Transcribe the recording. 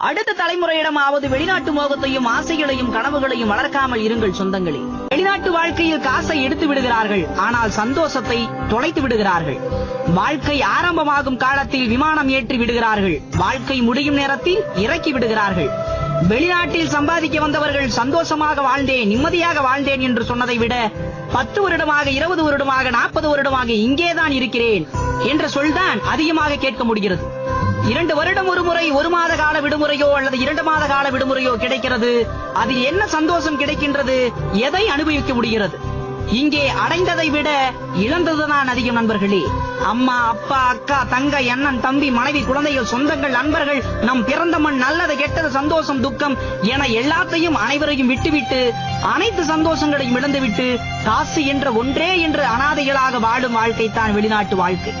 அடுத்த தலைமுறையிடமாவது வெளிநாட்டு மோகத்தையும் ஆசைகளையும் கனவுகளையும் வளர்க்காமல் இருங்கள் சொந்தங்களே. வெளிநாட்டு வாழ்க்கையில் காசை எடுத்து விடுகிறார்கள், ஆனால் சந்தோஷத்தை தொலைத்து விடுகிறார்கள். வாழ்க்கை ஆரம்பமாகும் காலத்தில் விமானம் ஏற்றி விடுகிறார்கள், வாழ்க்கை முடியும் நேரத்தில் இறக்கி விடுகிறார்கள். வெளிநாட்டில் சம்பாதிக்க வந்தவர்கள் சந்தோஷமாக வாழ்ந்தேன், நிம்மதியாக வாழ்ந்தேன் என்று சொன்னதை விட 10 வருடமாக, 20 வருடமாக, 40 வருடமாக இங்கேதான் இருக்கிறேன் என்ற சொல்தான் அதிகமாக கேட்க முடிகிறது. 2 வருடம் ஒரு முறை 1 மாத கால விடுமுறையோ அல்லது 2 மாத கால விடுமுறையோ கிடைக்கிறது. அதில் என்ன சந்தோஷம் கிடைக்கின்றது? எதை அனுபவிக்க முடிகிறது? இங்கே அடைந்ததை விட இழந்ததுதான் அதிகம் நண்பர்களே. அம்மா, அப்பா, அக்கா, தங்கை, அண்ணன், தம்பி, மனைவி, குழந்தைகள், சொந்தங்கள், நண்பர்கள், நம் பிறந்த மண், நல்லது கெட்டது, சந்தோஷம் துக்கம் என எல்லாத்தையும் அனைவரையும் விட்டுவிட்டு, அனைத்து சந்தோஷங்களையும் இழந்துவிட்டு, காசு என்ற ஒன்றே என்று அனாதைகளாக வாழும் வாழ்க்கை தான் வெளிநாட்டு வாழ்க்கை.